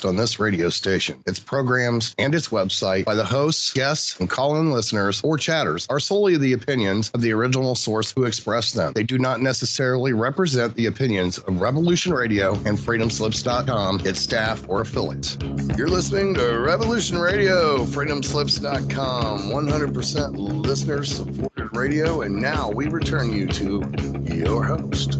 expressed on this radio station, its programs, and its website by the hosts, guests, and call-in listeners or chatters are solely the opinions of the original source who expressed them. They do not necessarily represent the opinions of Revolution Radio and freedomslips.com, its staff, or affiliates. You're listening to Revolution Radio, freedomslips.com, 100% listener-supported radio, and now we return you to your host.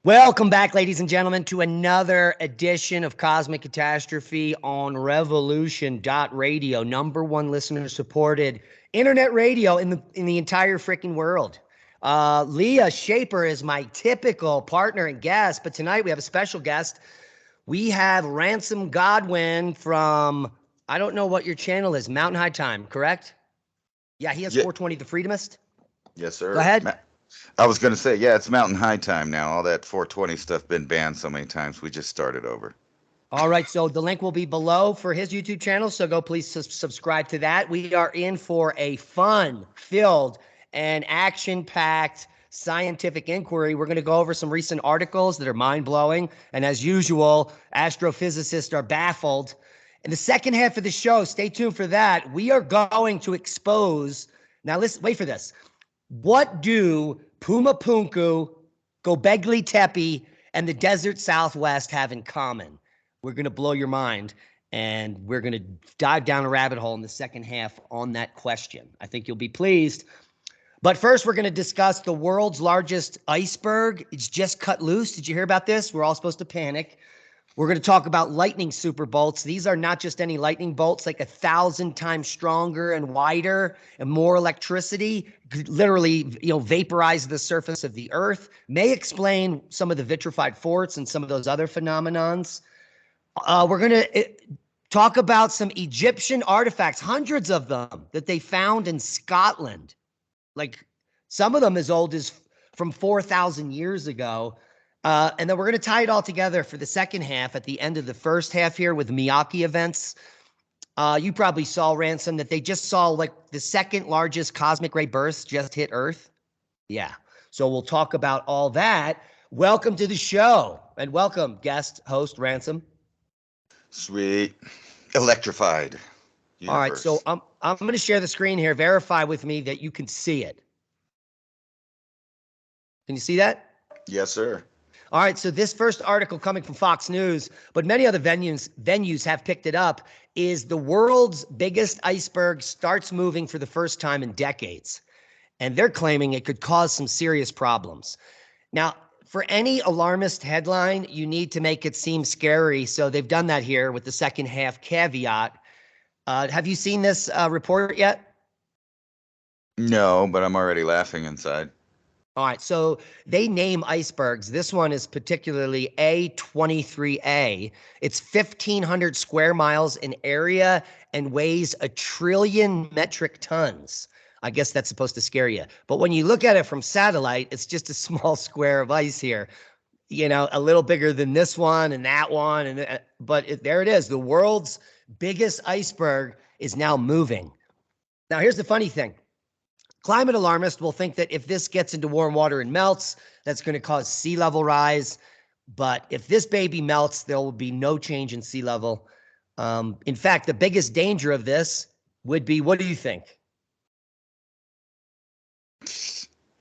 Welcome back, ladies and gentlemen, to another edition of Cosmic Catastrophe on Revolution.radio, number one listener-supported internet radio in the entire freaking world. Leah Shaper is my typical partner and guest, but tonight we have a special guest. We have Ransom Godwin from, I don't know what your channel is, Mountain High Time, correct? Yeah, he has 420 The Freedomist. Yes, sir. Go ahead. I was going to say, yeah, it's Mountain High Time now. All that 420 stuff been banned so many times. We just started over. All right, so the link will be below for his YouTube channel, so go please subscribe to that. We are in for a fun-filled and action-packed scientific inquiry. We're going to go over some recent articles that are mind-blowing, and as usual, astrophysicists are baffled. In the second half of the show, stay tuned for that, we are going to expose, now listen, wait for this. What do Puma, Punku, Gobekli, Tepe, and the desert Southwest have in common? We're going to blow your mind, and we're going to dive down a rabbit hole in the second half on that question. I think you'll be pleased. But first, we're going to discuss the world's largest iceberg. It's just cut loose. Did you hear about this? We're all supposed to panic. We're going to talk about lightning super bolts. These are not just any lightning bolts, like 1,000 times stronger and wider and more electricity, could literally, vaporize the surface of the earth, may explain some of the vitrified forts and some of those other phenomenons. We're going to talk about some Egyptian artifacts, hundreds of them that they found in Scotland. Like some of them as old as from 4,000 years ago. And then we're going to tie it all together for the second half at the end of the first half here with Miyake events. You probably saw, Ransom, that they just saw like the second largest cosmic ray burst just hit Earth. Yeah. So we'll talk about all that. Welcome to the show, and welcome guest host Ransom. Sweet. Electrified universe. All right. So I'm going to share the screen here. Verify with me that you can see it. Can you see that? Yes, sir. All right, so this first article coming from Fox News, but many other venues have picked it up, is the world's biggest iceberg starts moving for the first time in decades. And they're claiming it could cause some serious problems. Now, for any alarmist headline, you need to make it seem scary. So they've done that here with the second half caveat. Have you seen this report yet? No, but I'm already laughing inside. All right, so they name icebergs. This one is particularly A23A. It's 1,500 square miles in area and weighs 1 trillion metric tons. I guess that's supposed to scare you. But when you look at it from satellite, it's just a small square of ice here. A little bigger than this one and that one. But there it is. The world's biggest iceberg is now moving. Now, here's the funny thing. Climate alarmists will think that if this gets into warm water and melts, that's going to cause sea level rise. But if this baby melts, there will be no change in sea level. In fact, the biggest danger of this would be, what do you think?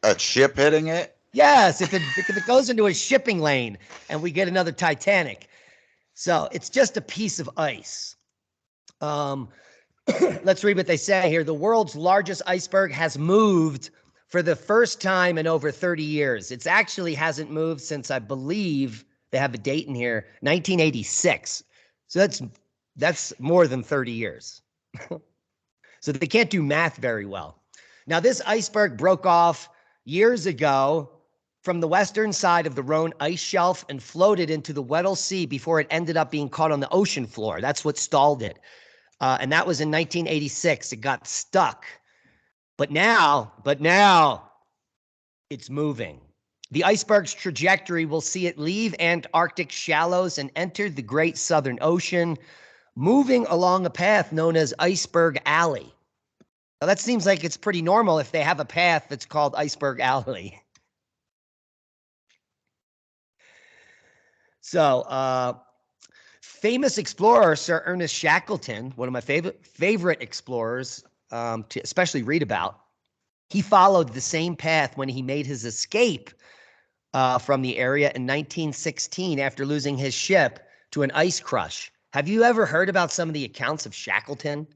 A ship hitting it? Yes, if it goes into a shipping lane and we get another Titanic. So it's just a piece of ice. Let's read what they say here. The world's largest iceberg has moved for the first time in over 30 years. It actually hasn't moved since, I believe, they have a date in here, 1986. So that's more than 30 years. So they can't do math very well. Now, this iceberg broke off years ago from the western side of the Rhone ice shelf and floated into the Weddell Sea before it ended up being caught on the ocean floor. That's what stalled it. And that was in 1986. It got stuck. But now it's moving. The iceberg's trajectory will see it leave Antarctic shallows and enter the Great Southern Ocean, moving along a path known as Iceberg Alley. Now, that seems like it's pretty normal if they have a path that's called Iceberg Alley. So, famous explorer Sir Ernest Shackleton, one of my favorite explorers to especially read about, he followed the same path when he made his escape from the area in 1916 after losing his ship to an ice crush. Have you ever heard about some of the accounts of Shackleton?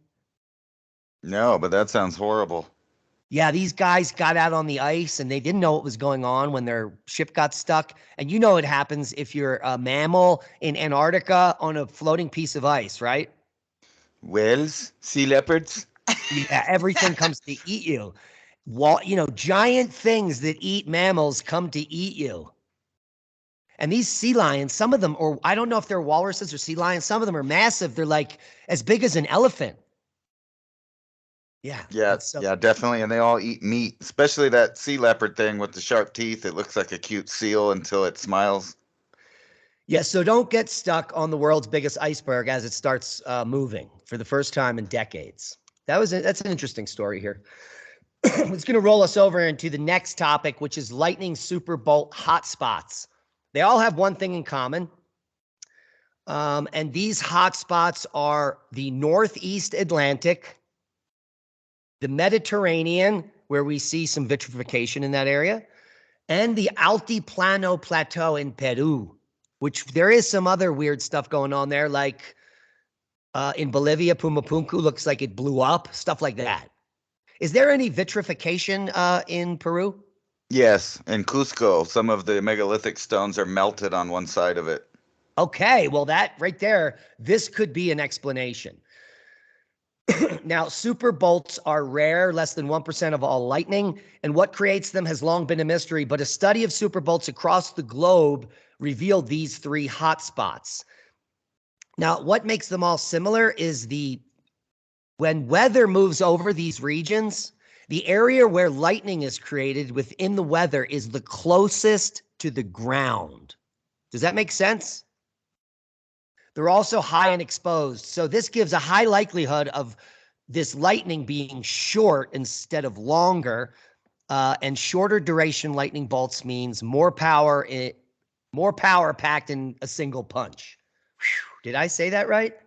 No, but that sounds horrible. Yeah, these guys got out on the ice and they didn't know what was going on when their ship got stuck. And you know what happens if you're a mammal in Antarctica on a floating piece of ice, right? Whales, sea leopards. Yeah, everything comes to eat you. Giant things that eat mammals come to eat you. And these sea lions, some of them, or I don't know if they're walruses or sea lions, some of them are massive. They're like as big as an elephant. Yeah. Yeah, definitely. And they all eat meat, especially that sea leopard thing with the sharp teeth. It looks like a cute seal until it smiles. Yeah, so don't get stuck on the world's biggest iceberg as it starts moving for the first time in decades. That's an interesting story here. It's going to roll us over into the next topic, which is lightning superbolt hotspots. They all have one thing in common. And these hotspots are the Northeast Atlantic, the Mediterranean, where we see some vitrification in that area, and the Altiplano Plateau in Peru, which there is some other weird stuff going on there, like in Bolivia, Puma Punku looks like it blew up, stuff like that. Is there any vitrification in Peru? Yes, in Cusco, some of the megalithic stones are melted on one side of it. Okay, well, that right there, this could be an explanation. Now, super bolts are rare, less than 1% of all lightning, and what creates them has long been a mystery, but a study of super bolts across the globe revealed these three hotspots. Now, what makes them all similar is when weather moves over these regions, the area where lightning is created within the weather is the closest to the ground. Does that make sense? They're also high and exposed. So this gives a high likelihood of this lightning being short instead of longer. And shorter duration lightning bolts means more power packed in a single punch. Whew, did I say that right?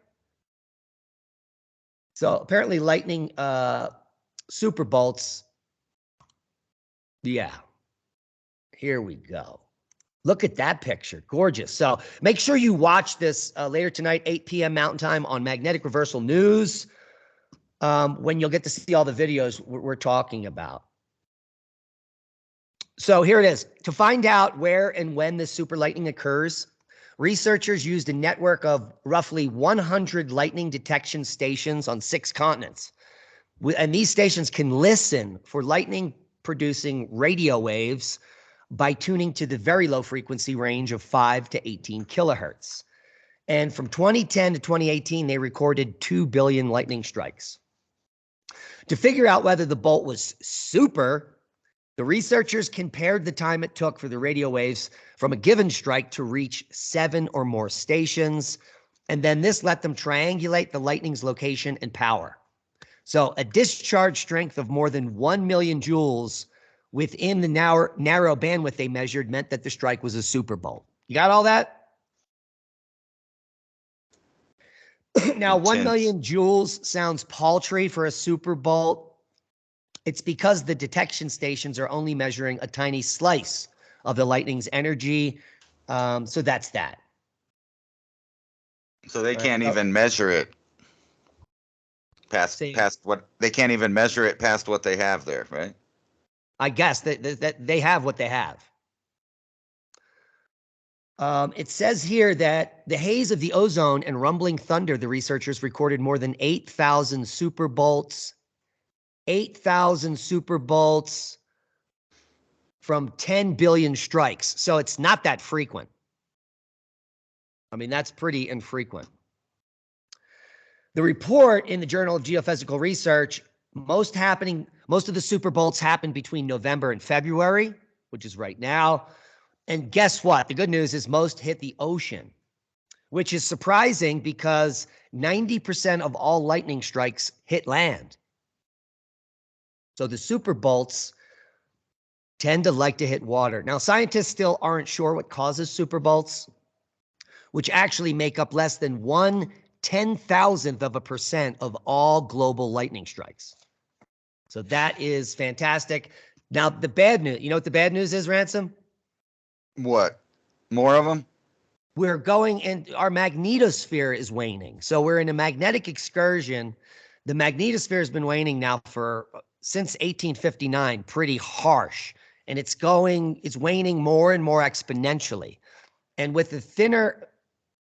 So apparently lightning super bolts. Yeah. Here we go. Look at that picture. Gorgeous. So make sure you watch this later tonight, 8 p.m. Mountain Time on Magnetic Reversal News, when you'll get to see all the videos we're talking about. So here it is. To find out where and when this super lightning occurs, researchers used a network of roughly 100 lightning detection stations on 6 continents. And these stations can listen for lightning producing radio waves by tuning to the very low frequency range of 5 to 18 kilohertz. And from 2010 to 2018, they recorded 2 billion lightning strikes. To figure out whether the bolt was super, the researchers compared the time it took for the radio waves from a given strike to reach 7 or more stations. And then this let them triangulate the lightning's location and power. So a discharge strength of more than 1 million joules within the narrow bandwidth they measured meant that the strike was a super bolt. You got all that? Now, 1 million joules sounds paltry for a super bolt. It's because the detection stations are only measuring a tiny slice of the lightning's energy. So that's that. So they can't even measure it past what they can't even measure it past what they have there, right? I guess that they have what they have. It says here that the haze of the ozone and rumbling thunder, the researchers recorded more than 8,000 super bolts. 8,000 super bolts from 10 billion strikes. So it's not that frequent. I mean, that's pretty infrequent. The report in the Journal of Geophysical Research, most of the super bolts happened between November and February, which is right now. And guess what? The good news is most hit the ocean, which is surprising because 90% of all lightning strikes hit land. So the super bolts tend to like to hit water. Now, scientists still aren't sure what causes super bolts, which actually make up less than 1/10,000% of all global lightning strikes. So that is fantastic. Now, the bad news, you know what the bad news is, Ransom? What? More of them? We're going in, our magnetosphere is waning. So we're in a magnetic excursion. The magnetosphere has been waning now since 1859, pretty harsh. And it's waning more and more exponentially. And with the thinner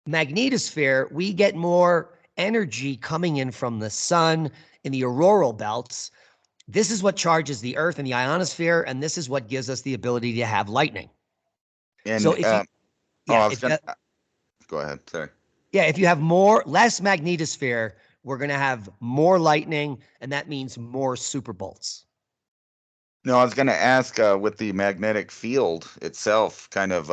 magnetosphere, we get more energy coming in from the sun in the auroral belts. This is what charges the earth and the ionosphere, and this is what gives us the ability to have lightning. And So if you, go ahead. Sorry. Yeah, if you have less magnetosphere, we're going to have more lightning, and that means more super bolts. No, I was going to ask, with the magnetic field itself kind of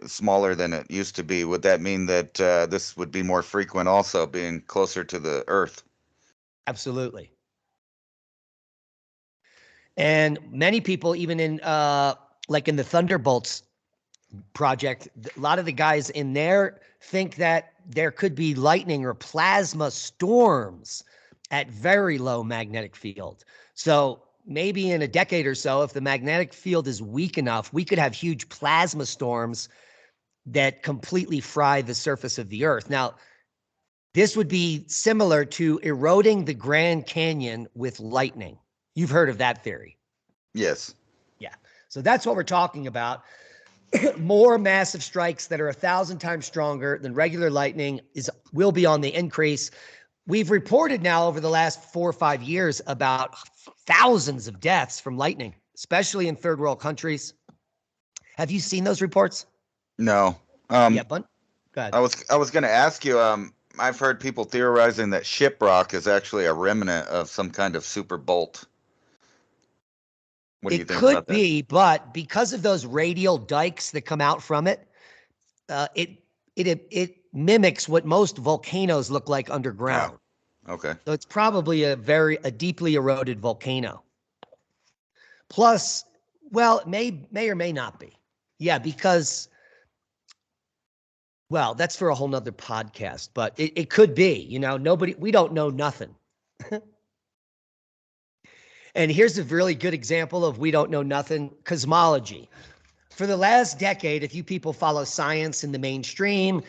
smaller than it used to be, would that mean that this would be more frequent also, being closer to the Earth? Absolutely. And many people, even in like in the Thunderbolts project, a lot of the guys in there think that there could be lightning or plasma storms at very low magnetic field. So maybe in a decade or so, if the magnetic field is weak enough, we could have huge plasma storms that completely fry the surface of the Earth. Now, this would be similar to eroding the Grand Canyon with lightning. You've heard of that theory. Yes. Yeah. So that's what we're talking about. More massive strikes that are 1,000 times stronger than regular lightning will be on the increase. We've reported now over the last 4 or 5 years about thousands of deaths from lightning, especially in third world countries. Have you seen those reports? No. Yeah, but go ahead. I was going to ask you. I've heard people theorizing that shiprock is actually a remnant of some kind of super bolt. What do you think about that? It could be, but because of those radial dikes that come out from it, it mimics what most volcanoes look like underground. Oh, okay. So it's probably a deeply eroded volcano. Plus, well, it may or may not be. Yeah, because, well, that's for a whole nother podcast, but it could be, we don't know nothing. And here's a really good example of we don't know nothing: cosmology. For the last decade, if you people follow science in the mainstream,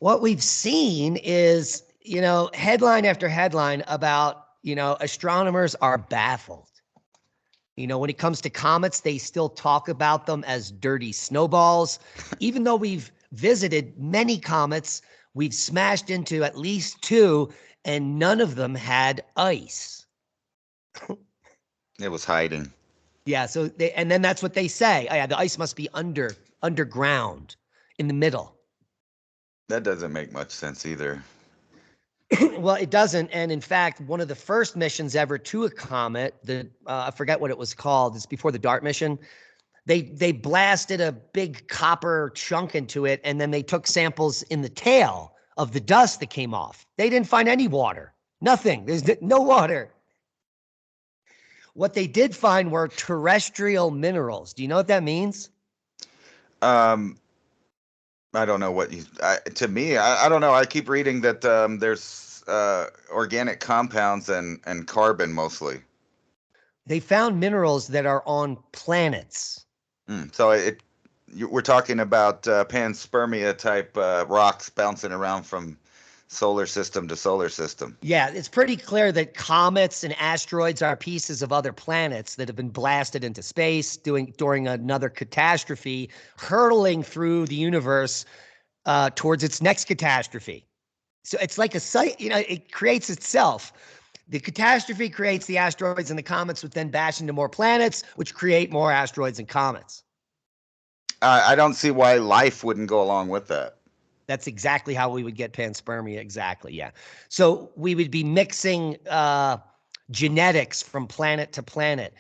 what we've seen is, headline after headline about, astronomers are baffled. When it comes to comets, they still talk about them as dirty snowballs. Even though we've visited many comets, we've smashed into at least 2, and none of them had ice. It was hiding. Yeah, so and then that's what they say. Oh, yeah, the ice must be underground in the middle. That doesn't make much sense either. Well, it doesn't. And in fact, one of the first missions ever to a comet, I forget what it was called. It's before the DART mission. They blasted a big copper chunk into it, and then they took samples in the tail of the dust that came off. They didn't find any water. Nothing. There's no water. What they did find were terrestrial minerals. Do you know what that means? I don't know what to me, I don't know. I keep reading that there's organic compounds and carbon mostly. They found minerals that are on planets. So we're talking about panspermia type rocks bouncing around from solar system to solar system. Yeah, it's pretty clear that comets and asteroids are pieces of other planets that have been blasted into space during another catastrophe, hurtling through the universe towards its next catastrophe. So it's like it creates itself. The catastrophe creates the asteroids and the comets, which then bash into more planets, which create more asteroids and comets. I don't see why life wouldn't go along with that. That's exactly how we would get panspermia. Exactly. Yeah. So we would be mixing genetics from planet to planet.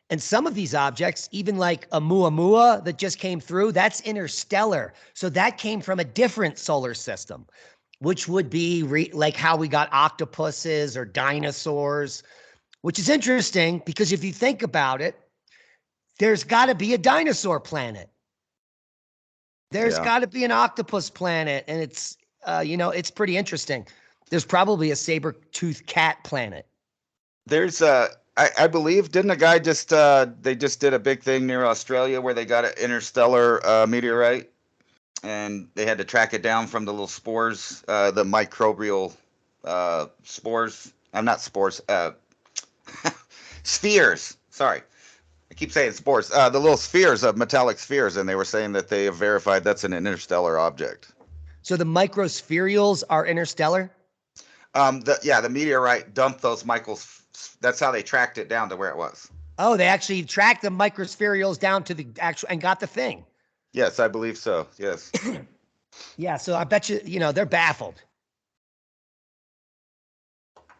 And some of these objects, even like a Oumuamua that just came through, that's interstellar. So that came from a different solar system, which would be like how we got octopuses or dinosaurs, which is interesting because if you think about it, there's got to be a dinosaur planet. There's got to be an octopus planet. And it's, it's pretty interesting. There's probably a saber-toothed cat planet. There's I believe, didn't a guy just they just did a big thing near Australia where they got an interstellar meteorite, and they had to track it down from the little spores, the microbial spores. I'm not spores, spheres. Sorry, I keep saying spores. The little spheres of metallic spheres, and they were saying that they have verified that's an interstellar object. So the microspherules are interstellar? The meteorite dumped those that's how they tracked it down to where it was. Oh, they actually tracked the microspherules down to the actual and got the thing. Yes, I believe so. Yes. Yeah, so I bet you, they're baffled.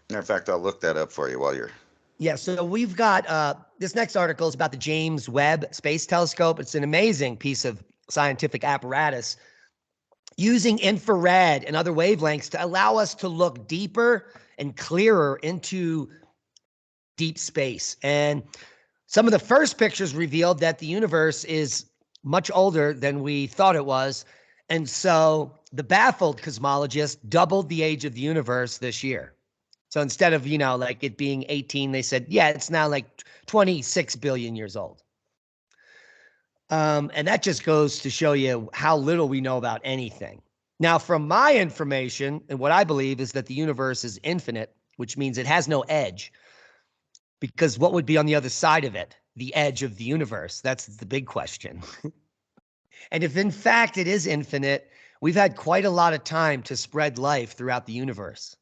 Matter of fact, I'll look that up for you while you're. Yeah, so we've got this next article is about the James Webb Space Telescope. It's an amazing piece of scientific apparatus using infrared and other wavelengths to allow us to look deeper and clearer into deep space. And some of the first pictures revealed that the universe is much older than we thought it was. And so the baffled cosmologists doubled the age of the universe this year. So instead of, like it being 18, they said, yeah, it's now like 26 billion years old. And that just goes to show you how little we know about anything. Now, from my information, and what I believe is that the universe is infinite, which means it has no edge. Because what would be on the other side of it? The edge of the universe? That's the big question. And if in fact it is infinite, we've had quite a lot of time to spread life throughout the universe.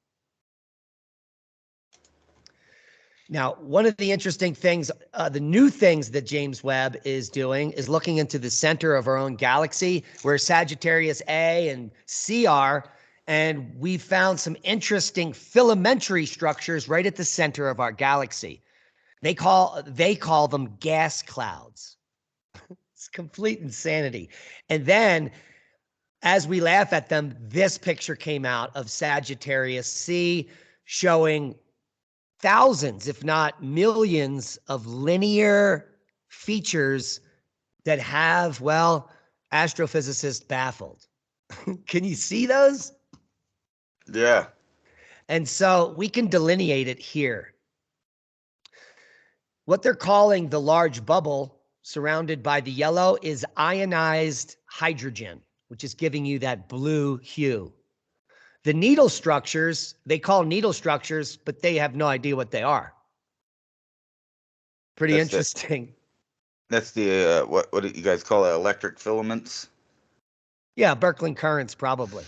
Now, one of the interesting things, the new things that James Webb is doing is looking into the center of our own galaxy, where Sagittarius A and C are, and we found some interesting filamentary structures right at the center of our galaxy. They call them gas clouds. It's complete insanity. And then, as we laugh at them, this picture came out of Sagittarius C showing thousands, if not millions, of linear features that have, well, astrophysicists baffled. Can you see those? Yeah. And so we can delineate it here. What they're calling the large bubble surrounded by the yellow is ionized hydrogen, which is giving you that blue hue. The needle structures, they call needle structures, but they have no idea what they are. Pretty interesting. That's the, what do you guys call it? Electric filaments? Yeah, Birkeland currents, probably.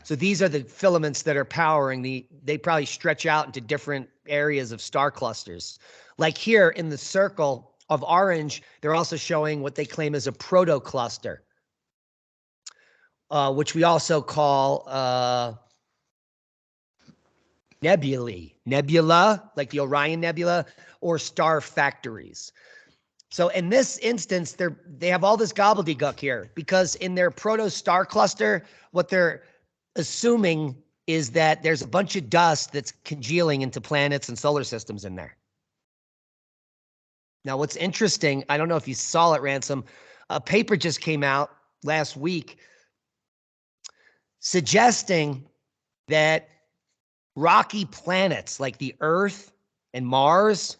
So these are the filaments that are powering they probably stretch out into different areas of star clusters. Like here in the circle of orange, they're also showing what they claim is a protocluster, which we also call nebula, like the Orion Nebula, or star factories. So in this instance, they have all this gobbledygook here because in their proto-star cluster, what they're assuming is that there's a bunch of dust that's congealing into planets and solar systems in there. Now, what's interesting, I don't know if you saw it, Ransom, a paper just came out last week suggesting that rocky planets like the Earth and Mars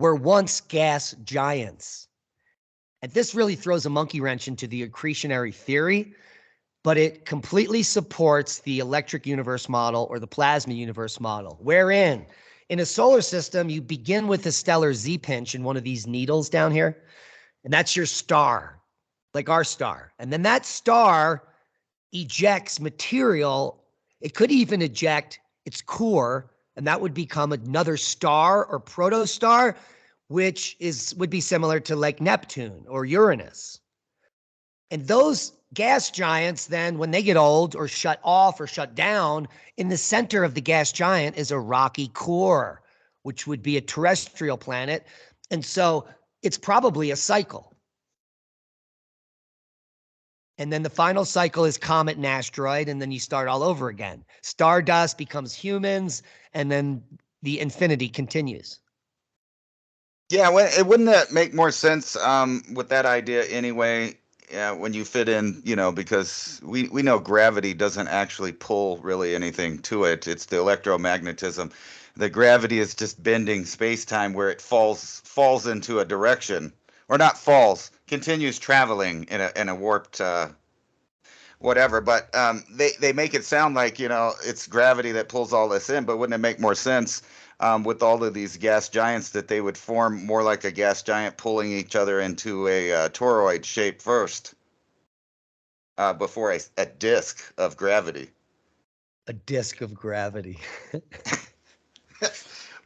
were once gas giants. And this really throws a monkey wrench into the accretionary theory, but it completely supports the electric universe model or the plasma universe model, wherein in a solar system, you begin with a stellar Z-pinch in one of these needles down here, and that's your star, like our star. And then that star ejects material. It could even eject its core, and that would become another star or protostar, which would be similar to like Neptune or Uranus. And those gas giants, then, when they get old or shut off or shut down, in the center of the gas giant is a rocky core, which would be a terrestrial planet. And so it's probably a cycle. And then the final cycle is comet and asteroid, and then you start all over again. Stardust becomes humans, and then the infinity continues. Yeah, wouldn't that make more sense with that idea anyway? Yeah, when you fit in, because we know gravity doesn't actually pull really anything to it. It's the electromagnetism. The gravity is just bending space-time where it falls into a direction, or not falls, continues traveling in a warped whatever. But they make it sound like it's gravity that pulls all this in. But wouldn't it make more sense with all of these gas giants that they would form more like a gas giant pulling each other into a toroid shape first before a disk of gravity? A disk of gravity.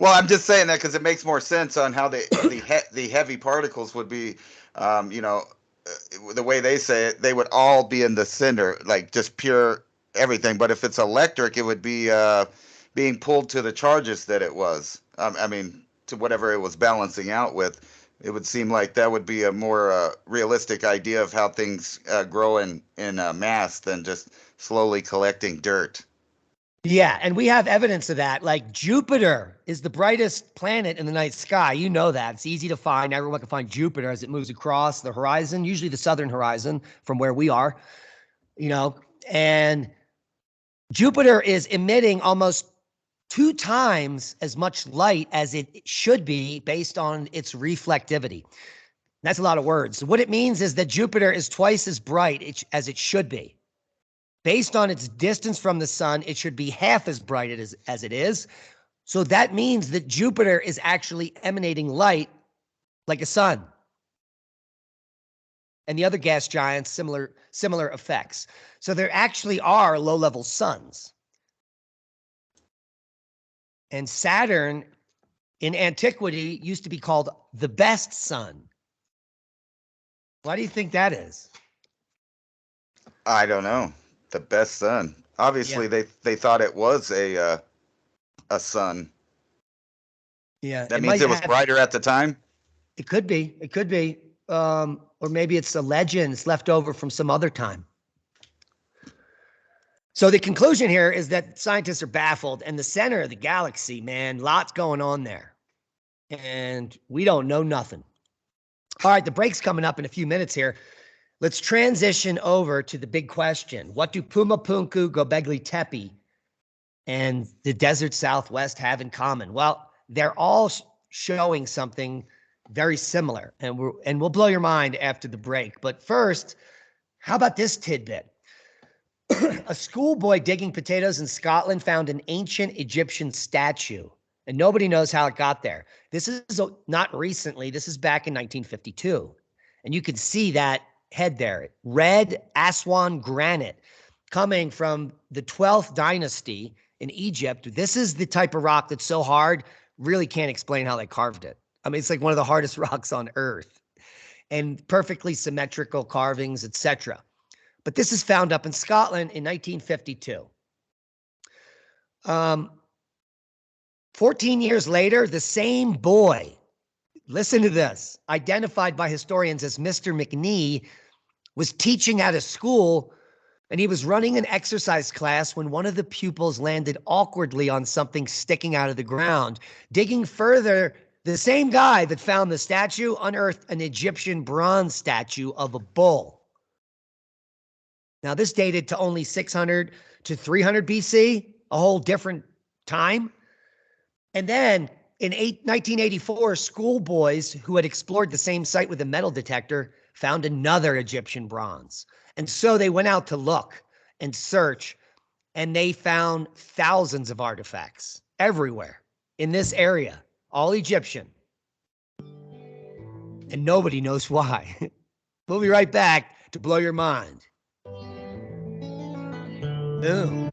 Well, I'm just saying that because it makes more sense on how the heavy particles would be, the way they say it, they would all be in the center, like just pure everything. But if it's electric, it would be being pulled to the charges that it was. I mean, to whatever it was balancing out with. It would seem like that would be a more realistic idea of how things grow in mass than just slowly collecting dirt. Yeah, and we have evidence of that. Like Jupiter is the brightest planet in the night sky. You know that. It's easy to find. Everyone can find Jupiter as it moves across the horizon, usually the southern horizon from where we are, and Jupiter is emitting almost 2 times as much light as it should be based on its reflectivity. That's a lot of words. What it means is that Jupiter is twice as bright as it should be. Based on its distance from the sun, it should be half as bright as it is. So that means that Jupiter is actually emanating light like a sun. And the other gas giants, similar effects. So there actually are low-level suns. And Saturn in antiquity used to be called the best sun. Why do you think that is? I don't know. The best sun. Obviously, Yeah. they thought it was a sun. Yeah. That means it was brighter at the time? It could be. It could be. Or maybe it's a legend. It's left over from some other time. So the conclusion here is that scientists are baffled. And the center of the galaxy, man, lots going on there. And we don't know nothing. All right, the break's coming up in a few minutes here. Let's transition over to the big question. What do Puma, Punku, Gobekli, Tepe, and the desert Southwest have in common? Well, they're all showing something very similar, and we'll blow your mind after the break. But first, how about this tidbit? A schoolboy digging potatoes in Scotland found an ancient Egyptian statue, and nobody knows how it got there. This is not recently. This is back in 1952, and you can see that head there, red Aswan granite coming from the 12th dynasty in Egypt. This is the type of rock that's so hard, really can't explain how they carved it. I mean, it's like one of the hardest rocks on earth, and perfectly symmetrical carvings, etc. But this is found up in Scotland in 1952. 14 years later, the same boy, listen to this, identified by historians as Mr. McNee, was teaching at a school, and he was running an exercise class when one of the pupils landed awkwardly on something sticking out of the ground. Digging further, the same guy that found the statue unearthed an Egyptian bronze statue of a bull. Now, this dated to only 600 to 300 BC, a whole different time. And then in 1984, schoolboys who had explored the same site with a metal detector found another Egyptian bronze. And so they went out to look and search, and they found thousands of artifacts everywhere in this area, all Egyptian. And nobody knows why. We'll be right back to blow your mind. Boom.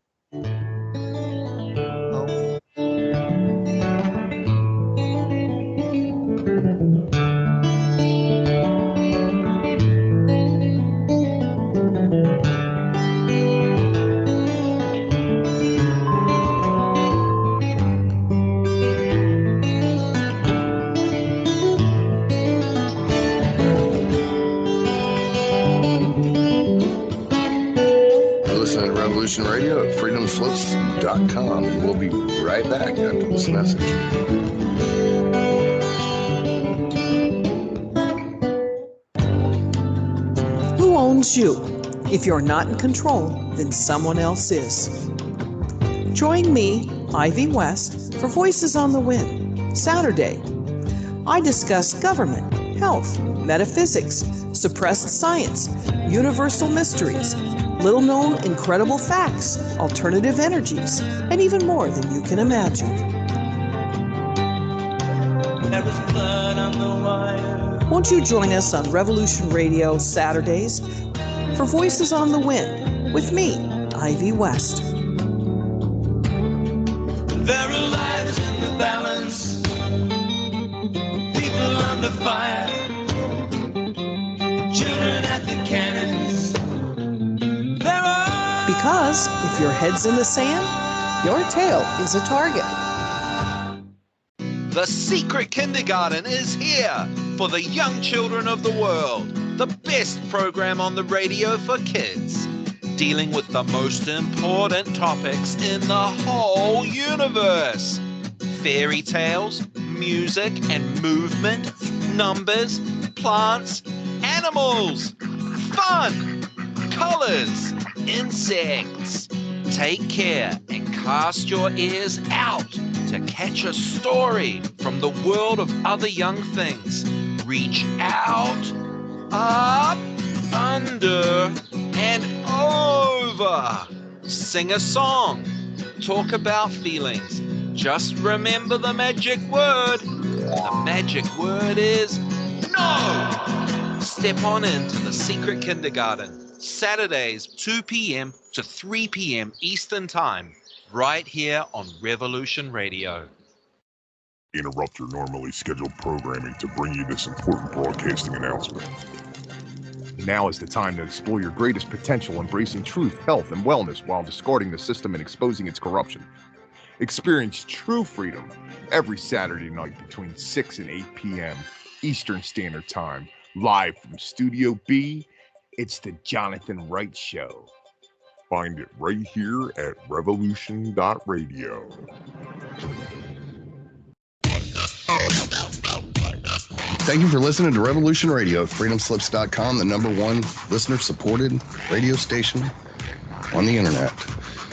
Revolution Radio at freedomslips.com. And we'll be right back after this message. Who owns you? If you're not in control, then someone else is. Join me, Ivy West, for Voices on the Wind, Saturday. I discuss government, health, metaphysics, suppressed science, universal mysteries, little-known incredible facts, alternative energies, and even more than you can imagine. There was blood on the wire. Won't you join us on Revolution Radio Saturdays for Voices on the Wind with me, Ivy West. There are lives in the balance, people under fire, children at the cannons. There are... Because if your head's in the sand, your tail is a target. The Secret Kindergarten is here for the young children of the world. The best program on the radio for kids, dealing with the most important topics in the whole universe. Fairy tales, music and movement, numbers, plants, animals, fun, colors, insects. Take care and cast your ears out to catch a story from the world of other young things. Reach out, up, under, and over. Sing a song. Talk about feelings. Just remember the magic word. The magic word is no. Step on into the Secret Kindergarten. Saturdays, 2 p.m. to 3 p.m. Eastern Time, right here on Revolution Radio. Interrupt your normally scheduled programming to bring you this important broadcasting announcement. Now is the time to explore your greatest potential, embracing truth, health, and wellness while discarding the system and exposing its corruption. Experience true freedom every Saturday night between 6 and 8 p.m. Eastern Standard Time, live from Studio B. It's the Jonathan Wright Show. Find it right here at revolution.radio. Thank you for listening to Revolution Radio at freedomslips.com, the #1 listener-supported radio station on the internet.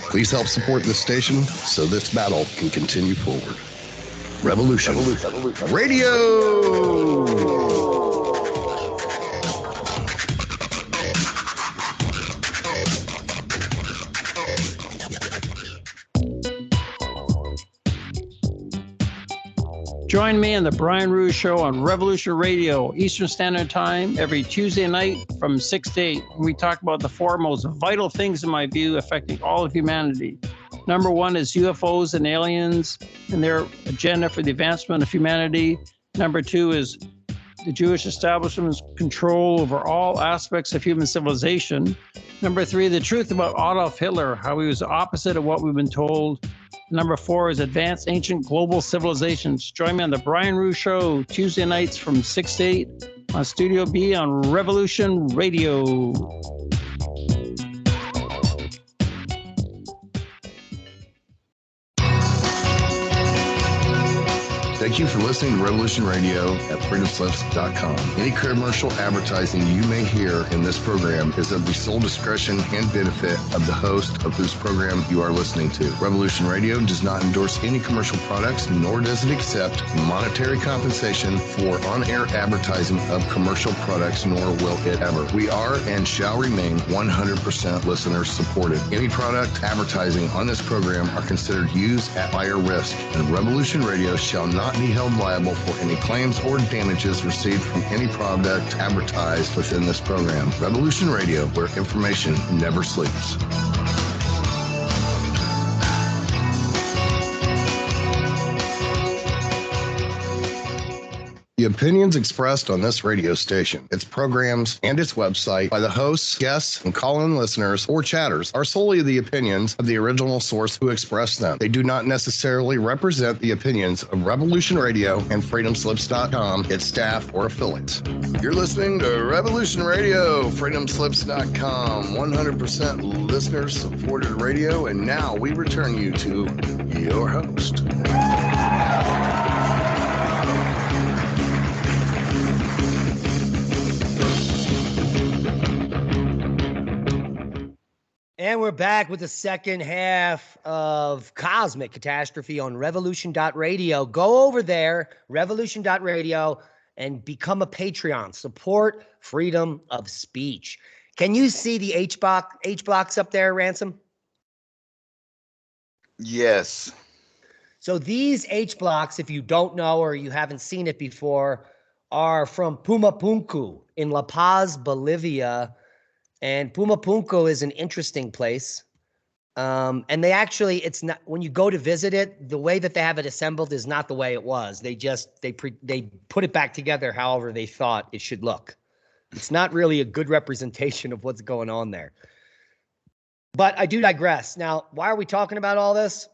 Please help support this station so this battle can continue forward. Revolution Radio! Join me on the Brian Rouge Show on Revolution Radio, Eastern Standard Time, every Tuesday night from 6 to 8. We talk about the four most vital things, in my view, affecting all of humanity. #1 is UFOs and aliens and their agenda for the advancement of humanity. #2 is the Jewish establishment's control over all aspects of human civilization. #3, the truth about Adolf Hitler, how he was the opposite of what we've been told. #4 is advanced ancient global civilizations. Join me on the Brian Rouge Show, Tuesday nights from 6 to 8 on Studio B on Revolution Radio. Thank you for listening to Revolution Radio at freedomslips.com. Any commercial advertising you may hear in this program is of the sole discretion and benefit of the host of whose program you are listening to. Revolution Radio does not endorse any commercial products, nor does it accept monetary compensation for on-air advertising of commercial products, nor will it ever. We are and shall remain 100% listener supported. Any product advertising on this program are considered used at buyer risk, and Revolution Radio shall not be held liable for any claims or damages received from any product advertised within this program. Revolution Radio, where information never sleeps. The opinions expressed on this radio station, its programs, and its website by the hosts, guests, and call-in listeners or chatters are solely the opinions of the original source who expressed them. They do not necessarily represent the opinions of Revolution Radio and freedomslips.com, its staff, or affiliates. You're listening to Revolution Radio, freedomslips.com, 100% listener-supported radio, and now we return you to your host. And we're back with the second half of Cosmic Catastrophe on Revolution.radio. Go over there, Revolution.radio, and become a Patreon. Support freedom of speech. Can you see the H blocks up there, Ransom? Yes. So these H blocks, if you don't know or you haven't seen it before, are from Puma Punku in La Paz, Bolivia. And Puma Punku is an interesting place. And they actually, it's not, when you go to visit it, the way that they have it assembled is not the way it was. They put it back together however they thought it should look. It's not really a good representation of what's going on there. But I do digress. Now, why are we talking about all this?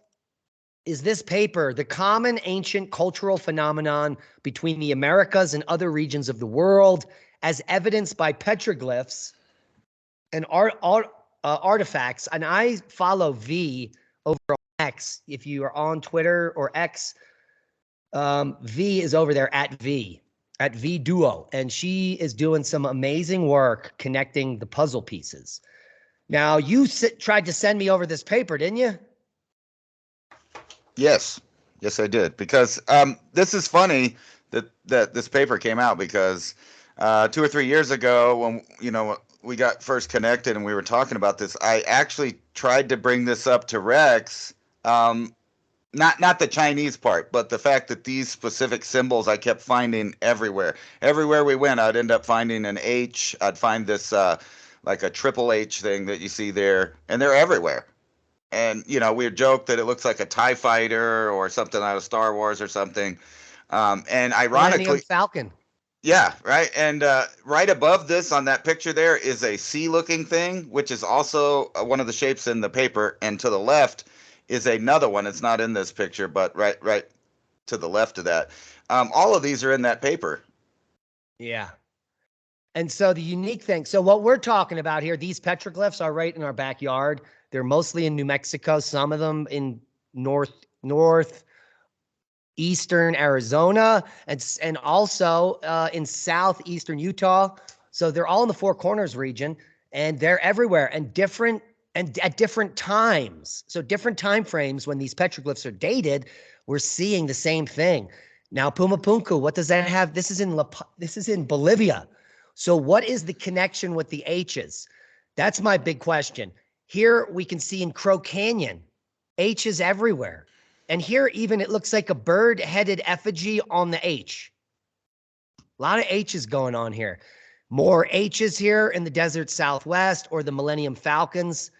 Is this paper, The Common Ancient Cultural Phenomenon Between the Americas and Other Regions of the World, as evidenced by petroglyphs and artifacts. And I follow V over on X. If you are on Twitter or X, V is over there at V Duo. And she is doing some amazing work connecting the puzzle pieces. Now, you tried to send me over this paper, didn't you? Yes, I did. Because this is funny that this paper came out because 2 or 3 years ago, when we got first connected and we were talking about this, I actually tried to bring this up to Rex. Not the Chinese part, but the fact that these specific symbols I kept finding everywhere. Everywhere we went, I'd end up finding an H. I'd find this like a triple H thing that you see there, and they're everywhere. And, we joke that it looks like a TIE fighter or something out of Star Wars or something. And ironically, Millennium Falcon. Yeah, right. And right above this on that picture there is a C-looking thing, which is also one of the shapes in the paper. And to the left is another one. It's not in this picture, but right to the left of that. All of these are in that paper. Yeah. And so the unique thing, so what we're talking about here, these petroglyphs are right in our backyard. They're mostly in New Mexico, some of them in northeastern Arizona, and also in southeastern Utah. So they're all in the Four Corners region, and they're everywhere and at different times. So different time frames when these petroglyphs are dated, we're seeing the same thing. Now, Puma Punku, what does that have? This is in Bolivia. So what is the connection with the H's? That's my big question. Here we can see in Crow Canyon, H's everywhere. And here even it looks like a bird-headed effigy on the H. A lot of H's going on here. More H's here in the desert Southwest or the Millennium Falcons.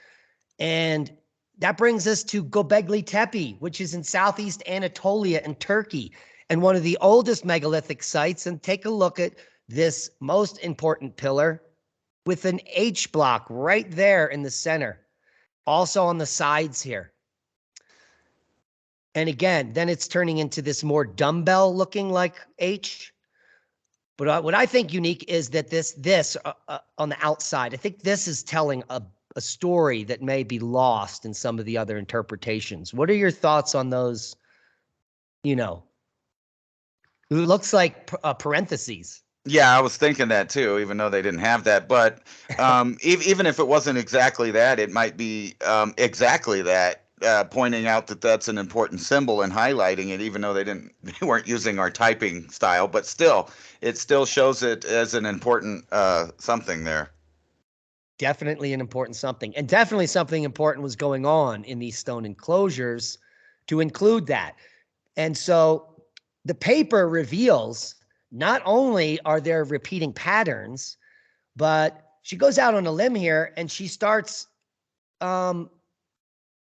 And that brings us to Gobekli Tepe, which is in Southeast Anatolia in Turkey, and one of the oldest megalithic sites. And take a look at this most important pillar with an H block right there in the center. Also on the sides here. And again, then it's turning into this more dumbbell looking like H. But what I think unique is that this on the outside, I think this is telling a story that may be lost in some of the other interpretations. What are your thoughts on those? It looks like parentheses. Yeah, I was thinking that too, even though they didn't have that. But even if it wasn't exactly that, it might be exactly that, pointing out that that's an important symbol and highlighting it, even though they weren't using our typing style. But still, it still shows it as an important something there. Definitely an important something. And definitely something important was going on in these stone enclosures to include that. And so the paper reveals not only are there repeating patterns, but she goes out on a limb here and she starts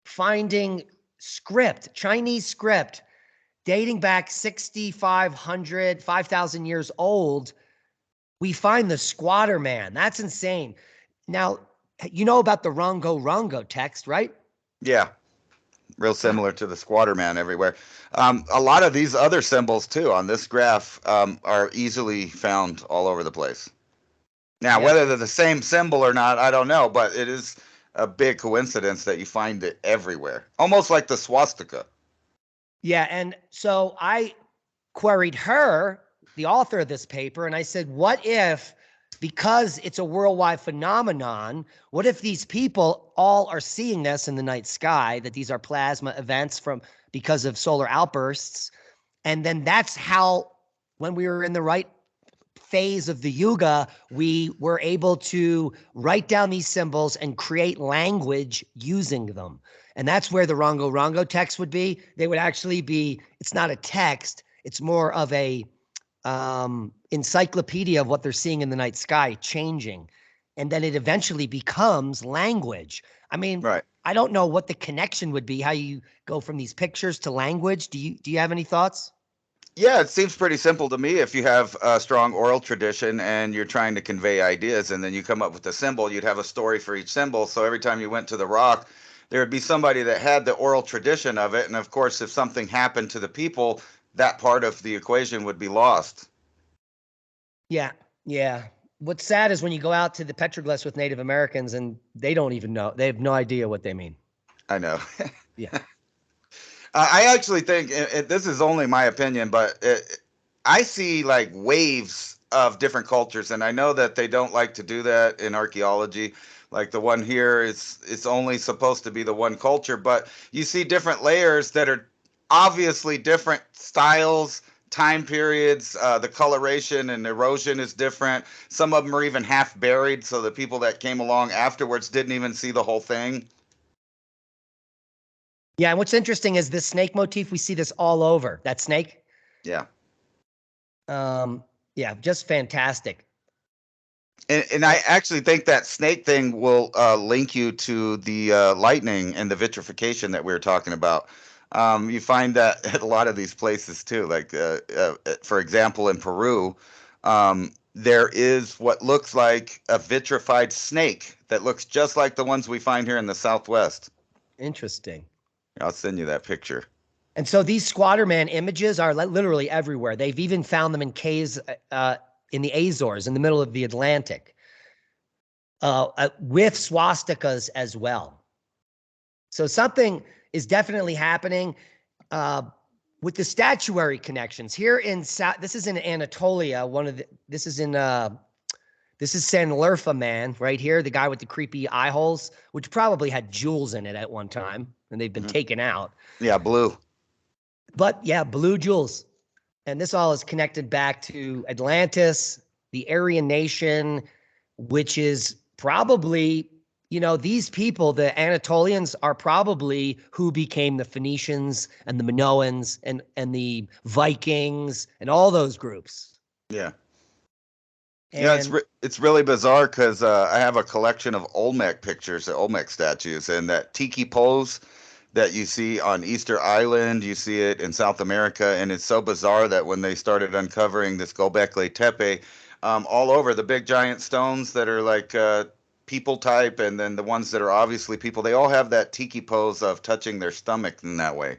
finding script, Chinese script, dating back 6,500, 5,000 years old, we find the squatter man. That's insane. Now, you know about the Rongo Rongo text, right? Yeah, real similar to the squatter man everywhere. A lot of these other symbols too on this graph are easily found all over the place. Now, whether they're the same symbol or not, I don't know, but it is a big coincidence that you find it everywhere, almost like the swastika. Yeah, and so I queried her, the author of this paper, and I said, what if, because it's a worldwide phenomenon, what if these people all are seeing this in the night sky, that these are plasma events because of solar outbursts, and then that's how, when we were in the right phase of the Yuga, we were able to write down these symbols and create language using them. And that's where the Rongo Rongo text would be. They would actually be, it's not a text, it's more of a encyclopedia of what they're seeing in the night sky changing. And then it eventually becomes language. I mean, right. I don't know what the connection would be, how you go from these pictures to language. Do you have any thoughts? Yeah, it seems pretty simple to me. If you have a strong oral tradition and you're trying to convey ideas and then you come up with a symbol, you'd have a story for each symbol. So every time you went to the rock, there would be somebody that had the oral tradition of it. And of course, if something happened to the people, that part of the equation would be lost. Yeah, yeah. What's sad is when you go out to the petroglyphs with Native Americans and they don't even know. They have no idea what they mean. I know. Yeah. I actually think, this is only my opinion, but I see like waves of different cultures, and I know that they don't like to do that in archaeology. Like the one here it's only supposed to be the one culture, but you see different layers that are obviously different styles, time periods. The coloration and erosion is different. Some of them are even half buried, so the people that came along afterwards didn't even see the whole thing. Yeah, and what's interesting is this snake motif. We see this all over. That snake. Yeah. Yeah, just fantastic. And I actually think that snake thing will link you to the lightning and the vitrification that we were talking about. You find that at a lot of these places too. Like, for example, in Peru, there is what looks like a vitrified snake that looks just like the ones we find here in the Southwest. Interesting. I'll send you that picture. And so these squatter man images are literally everywhere. They've even found them in caves in the Azores, in the middle of the Atlantic, with swastikas as well. So something is definitely happening with the statuary connections here in this is in Anatolia. This is Sanliurfa man right here, the guy with the creepy eye holes, which probably had jewels in it at one time, and they've been taken out. Yeah, blue. But yeah, blue jewels. And this all is connected back to Atlantis, the Aryan nation, which is probably, these people, the Anatolians, are probably who became the Phoenicians and the Minoans and the Vikings and all those groups. Yeah. And yeah, it's really bizarre because I have a collection of Olmec pictures, Olmec statues, and that tiki pose that you see on Easter Island, you see it in South America, and it's so bizarre that when they started uncovering this Gobekli Tepe, all over the big giant stones that are like people type, and then the ones that are obviously people, they all have that tiki pose of touching their stomach in that way.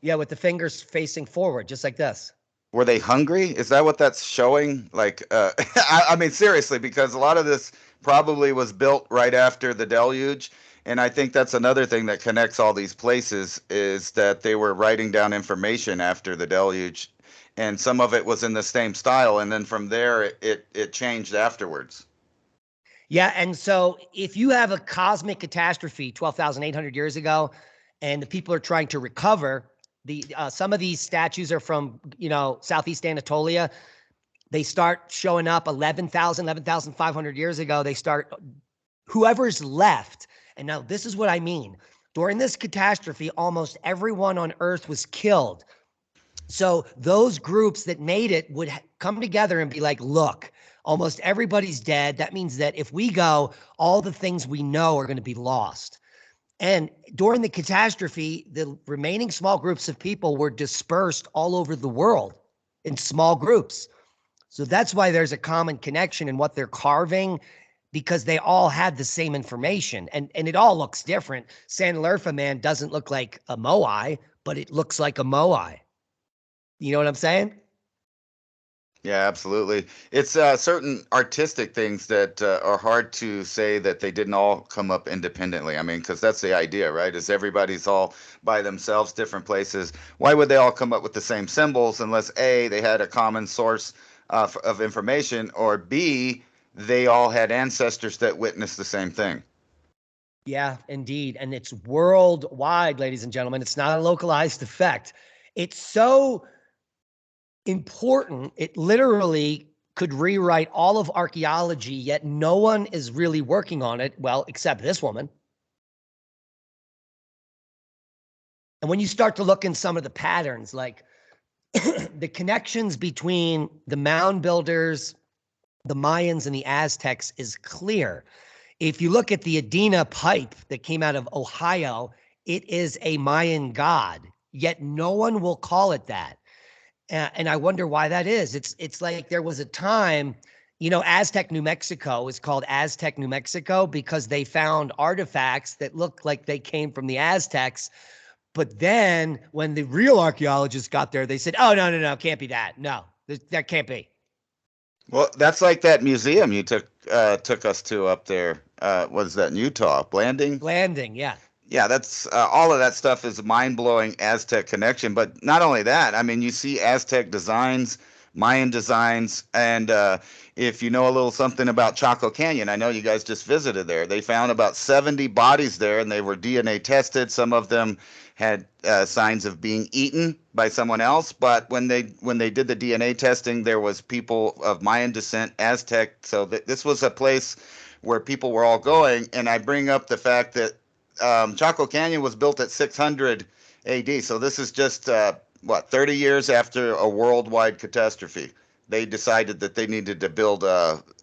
Yeah, with the fingers facing forward, just like this. Were they hungry? Is that what that's showing? Like, I mean, seriously, because a lot of this probably was built right after the deluge. And I think that's another thing that connects all these places is that they were writing down information after the deluge. And some of it was in the same style. And then from there, it changed afterwards. Yeah. And so if you have a cosmic catastrophe 12,800 years ago, and the people are trying to recover, some of these statues are from, Southeast Anatolia. They start showing up 11,500 years ago. They start, whoever's left. And now this is what I mean. During this catastrophe, almost everyone on Earth was killed. So those groups that made it would come together and be like, look, almost everybody's dead. That means that if we go, all the things we know are going to be lost. And during the catastrophe, the remaining small groups of people were dispersed all over the world in small groups. So that's why there's a common connection in what they're carving, because they all had the same information, and it all looks different. Sanlerfa man doesn't look like a Moai, but it looks like a Moai. You know what I'm saying? Yeah, absolutely. It's certain artistic things that are hard to say that they didn't all come up independently. I mean, because that's the idea, right? Is everybody's all by themselves, different places. Why would they all come up with the same symbols unless A, they had a common source of information, or B, they all had ancestors that witnessed the same thing? Yeah, indeed. And it's worldwide, ladies and gentlemen. It's not a localized effect. It's so important. It literally could rewrite all of archaeology, yet no one is really working on it. Well, except this woman. And when you start to look in some of the patterns, like the connections between the mound builders, the Mayans, and the Aztecs is clear. If you look at the Adena pipe that came out of Ohio, it is a Mayan god, yet no one will call it that. And I wonder why that is. It's like there was a time, Aztec New Mexico is called Aztec New Mexico because they found artifacts that looked like they came from the Aztecs. But then when the real archaeologists got there, they said, oh, no, can't be that. No, that can't be. Well, that's like that museum you took us to up there. What is that in Utah? Blanding? Blanding, yeah. Yeah, that's all of that stuff is mind-blowing Aztec connection. But not only that, I mean, you see Aztec designs, Mayan designs, and if you know a little something about Chaco Canyon, I know you guys just visited there. They found about 70 bodies there, and they were DNA tested. Some of them had signs of being eaten by someone else, but when they did the DNA testing, there was people of Mayan descent, Aztec. So this was a place where people were all going. And I bring up the fact that Chaco Canyon was built at 600 AD. So this is just, 30 years after a worldwide catastrophe. They decided that they needed to build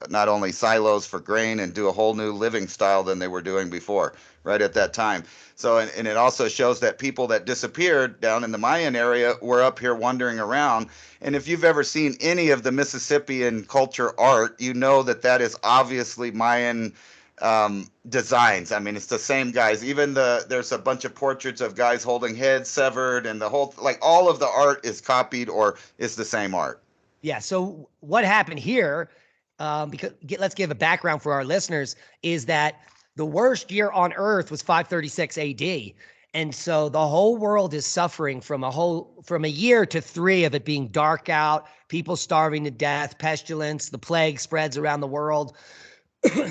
not only silos for grain and do a whole new living style than they were doing before, right at that time. So, and it also shows that people that disappeared down in the Mayan area were up here wandering around. And if you've ever seen any of the Mississippian culture art, you know that that is obviously Mayan designs. I mean, it's the same guys. Even there's a bunch of portraits of guys holding heads severed, and the whole, like, all of the art is copied or is the same art. Yeah. So what happened here, let's give a background for our listeners, is that the worst year on Earth was 536 AD. And so the whole world is suffering from a year to 3 of it being dark out, people starving to death, pestilence, the plague spreads around the world.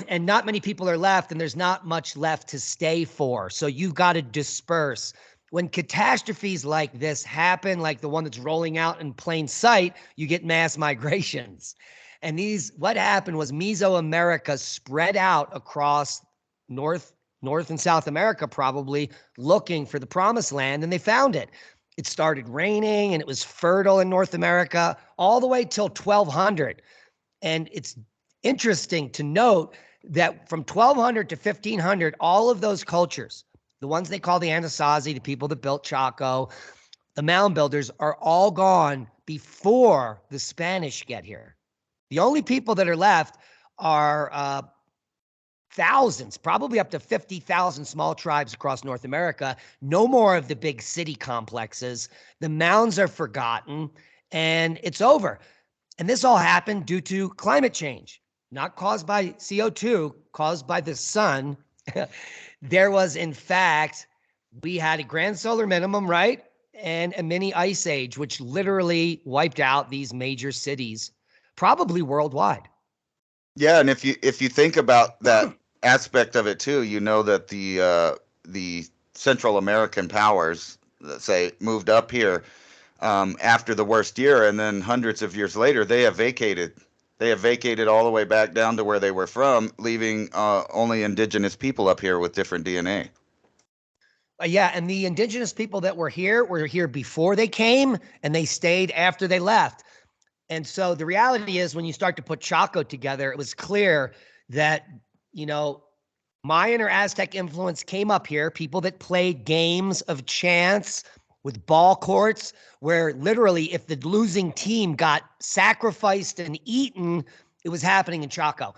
And not many people are left, and there's not much left to stay for. So you've got to disperse. When catastrophes like this happen, like the one that's rolling out in plain sight, you get mass migrations. And what happened was Mesoamerica spread out across North and South America, probably looking for the promised land, and they found it. It started raining, and it was fertile in North America all the way till 1200. And it's interesting to note that from 1200 to 1500, all of those cultures, the ones they call the Anasazi, the people that built Chaco, the mound builders, are all gone before the Spanish get here. The only people that are left are thousands, probably up to 50,000 small tribes across North America. No more of the big city complexes. The mounds are forgotten, and it's over. And this all happened due to climate change, not caused by CO2, caused by the sun. There was, in fact, we had a grand solar minimum, right? And a mini ice age, which literally wiped out these major cities, probably worldwide. Yeah, and if you think about that aspect of it too, you know that the Central American powers, let's say, moved up here after the worst year, and then hundreds of years later, they have vacated. They have vacated all the way back down to where they were from, leaving only indigenous people up here with different DNA. Yeah, and the indigenous people that were here before they came, and they stayed after they left. And so the reality is, when you start to put Chaco together, it was clear that, Mayan or Aztec influence came up here. People that played games of chance with ball courts, where literally if the losing team got sacrificed and eaten, it was happening in Chaco.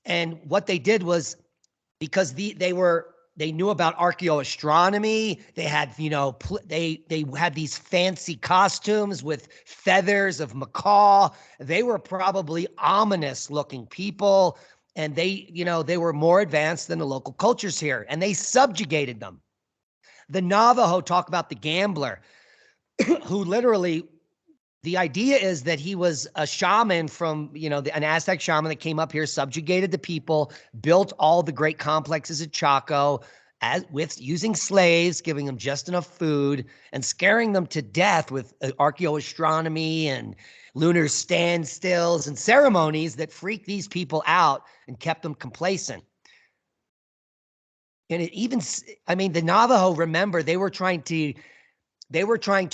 And what they did was, because they knew about archaeoastronomy. They had, they had these fancy costumes with feathers of macaw. They were probably ominous looking people. And they were more advanced than the local cultures here, and they subjugated them. The Navajo talk about the gambler, who literally, the idea is that he was a shaman from, an Aztec shaman that came up here, subjugated the people, built all the great complexes at Chaco, with using slaves, giving them just enough food, and scaring them to death with archaeoastronomy and lunar standstills and ceremonies that freaked these people out and kept them complacent. And the Navajo, remember, they were trying to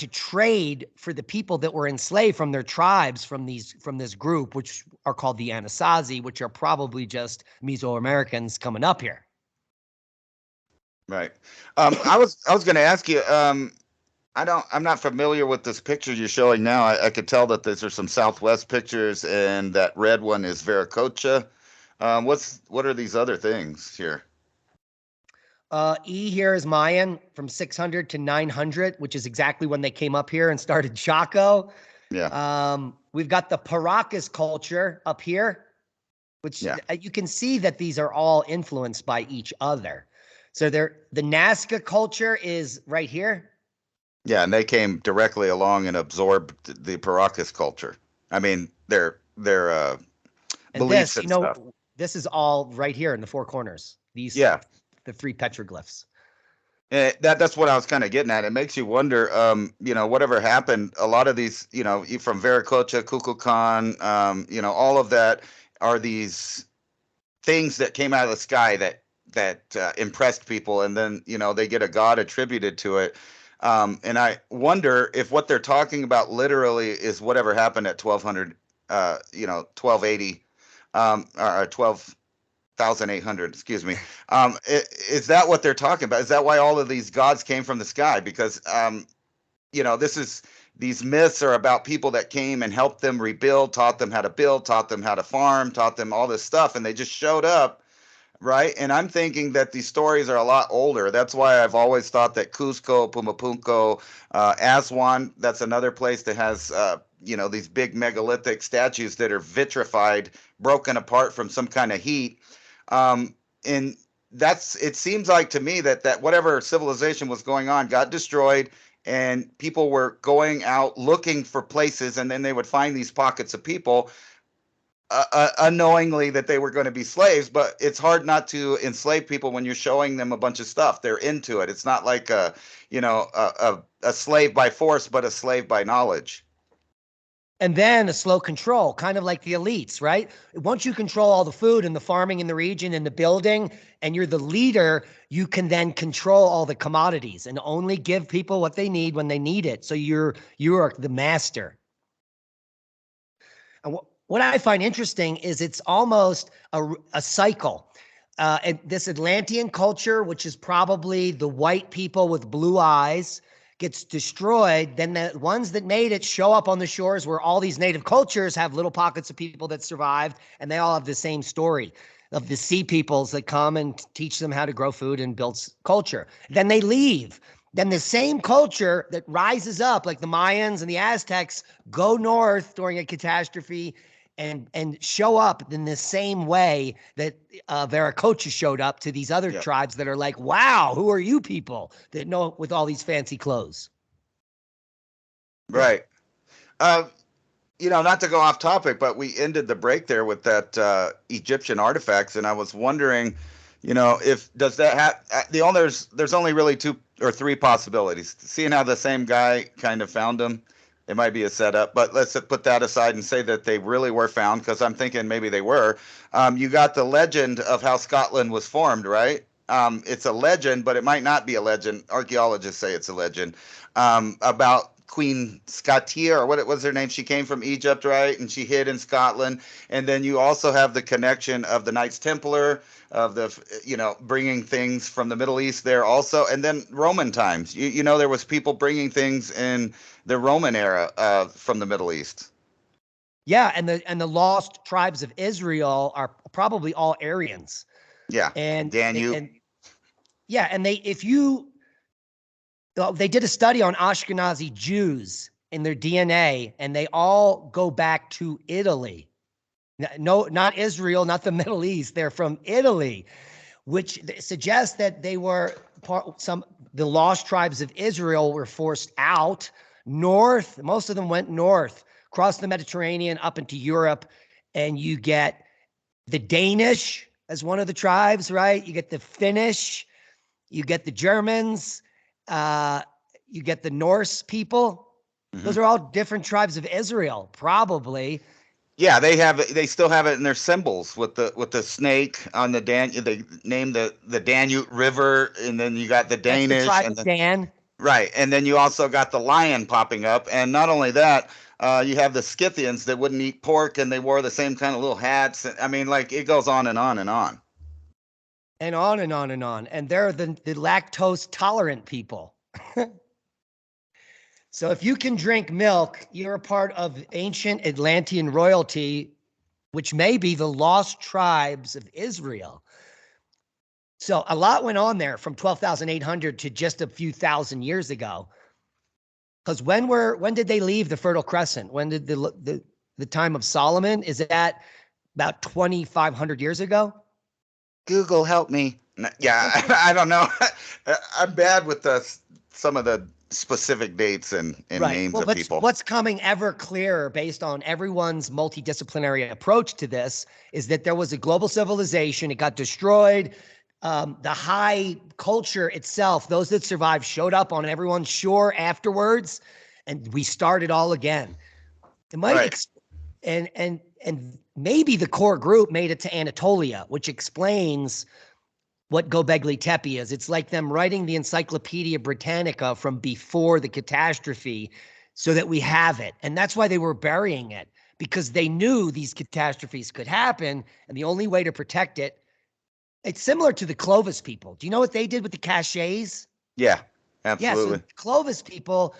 trade for the people that were enslaved from their tribes, from this group, which are called the Anasazi, which are probably just Mesoamericans coming up here. Right. I was going to ask you. I'm not familiar with this picture you're showing now. I could tell that these are some Southwest pictures, and that red one is Viracocha. What are these other things here? E here is Mayan from 600 to 900, which is exactly when they came up here and started Chaco. Yeah. We've got the Paracas culture up here, which you can see that these are all influenced by each other. So the Nazca culture is right here. Yeah, and they came directly along and absorbed the Paracas culture. I mean, their beliefs and stuff. This is all right here in the four corners. These, the three petroglyphs. That's what I was kind of getting at. It makes you wonder, whatever happened. A lot of these, from Viracocha, Kukulkan, all of that are these things that came out of the sky that impressed people, and then they get a god attributed to it. And I wonder if what they're talking about literally is whatever happened at 1200, 1280, or 12,800, excuse me. Is that what they're talking about? Is that why all of these gods came from the sky? Because, these myths are about people that came and helped them rebuild, taught them how to build, taught them how to farm, taught them all this stuff, and they just showed up. Right. And I'm thinking that these stories are a lot older. That's why I've always thought that Cusco, Punku, Aswan, that's another place that has, these big megalithic statues that are vitrified, broken apart from some kind of heat. And it seems like to me that whatever civilization was going on got destroyed, and people were going out looking for places, and then they would find these pockets of people. Unknowingly that they were going to be slaves, but it's hard not to enslave people when you're showing them a bunch of stuff. They're into it. It's not like a slave by force, but a slave by knowledge. And then a slow control, kind of like the elites, right? Once you control all the food and the farming in the region and the building, and you're the leader, you can then control all the commodities and only give people what they need when they need it. So you are the master. And what I find interesting is it's almost a cycle. And this Atlantean culture, which is probably the white people with blue eyes, gets destroyed. Then the ones that made it show up on the shores where all these native cultures have little pockets of people that survived, and they all have the same story of the sea peoples that come and teach them how to grow food and build culture. Then they leave. Then the same culture that rises up, like the Mayans and the Aztecs, go north during a catastrophe and show up in the same way that Viracocha showed up to these other tribes that are like, wow, who are you people that know with all these fancy clothes? Right. Not to go off topic, but we ended the break there with that Egyptian artifacts, and I was wondering, if does that have there's only really 2 or 3 possibilities. Seeing how the same guy kind of found them, it might be a setup, but let's put that aside and say that they really were found, because I'm thinking maybe they were. You got the legend of how Scotland was formed, right? It's a legend, but it might not be a legend. Archaeologists say it's a legend about Queen Scotia, or what was her name? She came from Egypt, right? And she hid in Scotland. And then you also have the connection of the Knights Templar, of the, bringing things from the Middle East there also. And then Roman times. There was people bringing things in the Roman era from the Middle East. Yeah, and the lost tribes of Israel are probably all Aryans. Yeah, and Danube. And they did a study on Ashkenazi Jews in their DNA, and they all go back to Italy. No, not Israel, not the Middle East. They're from Italy, which suggests that they were the lost tribes of Israel were forced out north. Most of them went north, crossed the Mediterranean up into Europe, and you get the Danish as one of the tribes, right? You get the Finnish, you get the Germans, you get the Norse people. Mm-hmm. Those are all different tribes of Israel, probably. Yeah, they still have it in their symbols with the snake on the Danube. They named the Danube River, and then you got the Danish. That's the tribe of Dan. Right, and then you also got the lion popping up, and not only that, you have the Scythians that wouldn't eat pork, and they wore the same kind of little hats. I mean, like, it goes on and on and on. And on and on and on. And they're the lactose tolerant people. So if you can drink milk, you're a part of ancient Atlantean royalty, which may be the lost tribes of Israel. So a lot went on there from 12,800 to just a few thousand years ago. Because when did they leave the Fertile Crescent? When did the time of Solomon? Is that about 2,500 years ago? Google, help me. Yeah, I don't know. I'm bad with some of the specific dates and names of people. What's coming ever clearer based on everyone's multidisciplinary approach to this is that there was a global civilization. It got destroyed. The high culture itself, those that survived, showed up on everyone's shore afterwards, and we started all again. It might and maybe the core group made it to Anatolia, which explains what Gobekli Tepe is. It's like them writing the Encyclopedia Britannica from before the catastrophe so that we have it. And that's why they were burying it, because they knew these catastrophes could happen. And the only way to protect it, it's similar to the Clovis people. Do you know what they did with the caches? Yeah, absolutely. Yeah, so Clovis people,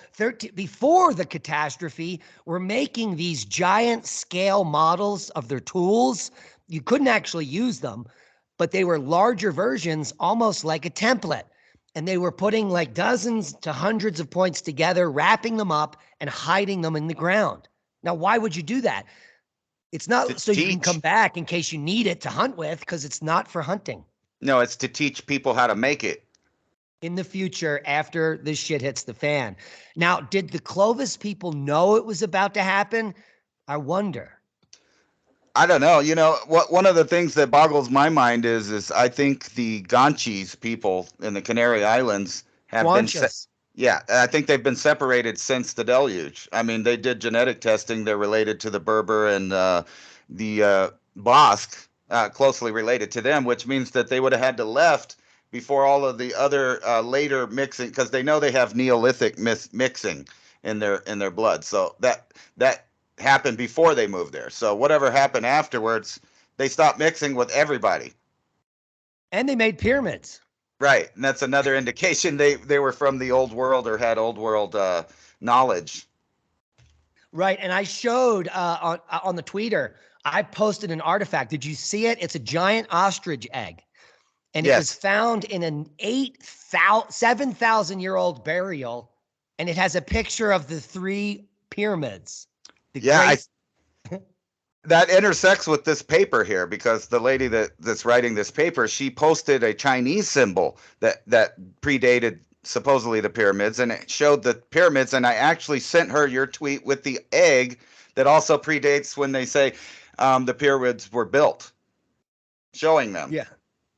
before the catastrophe, were making these giant scale models of their tools. You couldn't actually use them, but they were larger versions, almost like a template. And they were putting like dozens to hundreds of points together, wrapping them up and hiding them in the ground. Now, why would you do that? It's not so you can come back in case you need it to hunt with, because it's not for hunting. No, it's to teach people how to make it in the future after this shit hits the fan. Now, did the Clovis people know it was about to happen? I wonder. I don't know. One of the things that boggles my mind is I think the Ganges people in the Canary Islands have been I think they've been separated since the deluge. I mean, they did genetic testing. They're related to the Berber and the Basque, closely related to them, which means that they would have had to left before all of the other later mixing, because they know they have Neolithic mixing in their blood. So that happened before they moved there. So whatever happened afterwards, they stopped mixing with everybody. And they made pyramids. Right. And that's another indication they were from the old world or had old world knowledge. Right. And I showed on the Twitter, I posted an artifact. Did you see it? It's a giant ostrich egg. And It was found in an 7,000-year-old burial. And it has a picture of the 3 pyramids. That intersects with this paper here, because the lady that's writing this paper, she posted a Chinese symbol that predated supposedly the pyramids, and it showed the pyramids. And I actually sent her your tweet with the egg that also predates when they say the pyramids were built, showing them. Yeah.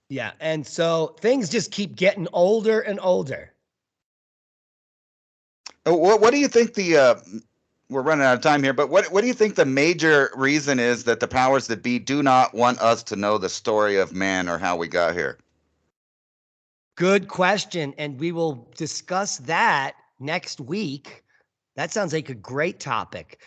Yeah. And so things just keep getting older and older. What do you think we're running out of time here, but what do you think the major reason is that the powers that be do not want us to know the story of man or how we got here? Good question. And we will discuss that next week That sounds like a great topic.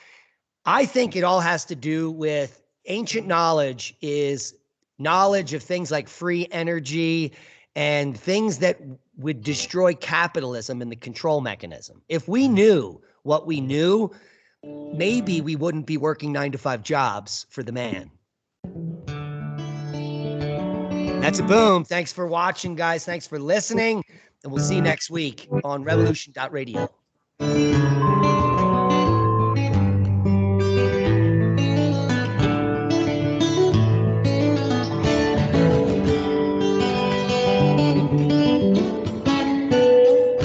I think it all has to do with ancient knowledge is knowledge of things like free energy and things that would destroy capitalism and the control mechanism. If we knew what we knew, maybe we wouldn't be working 9-to-5 jobs for the man. That's a boom. Thanks for watching, guys. Thanks for listening. And we'll see you next week on revolution.radio.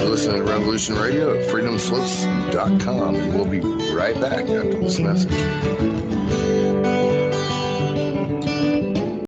Listen to Revolution Radio at freedomslips.com, and we'll be right back after this message.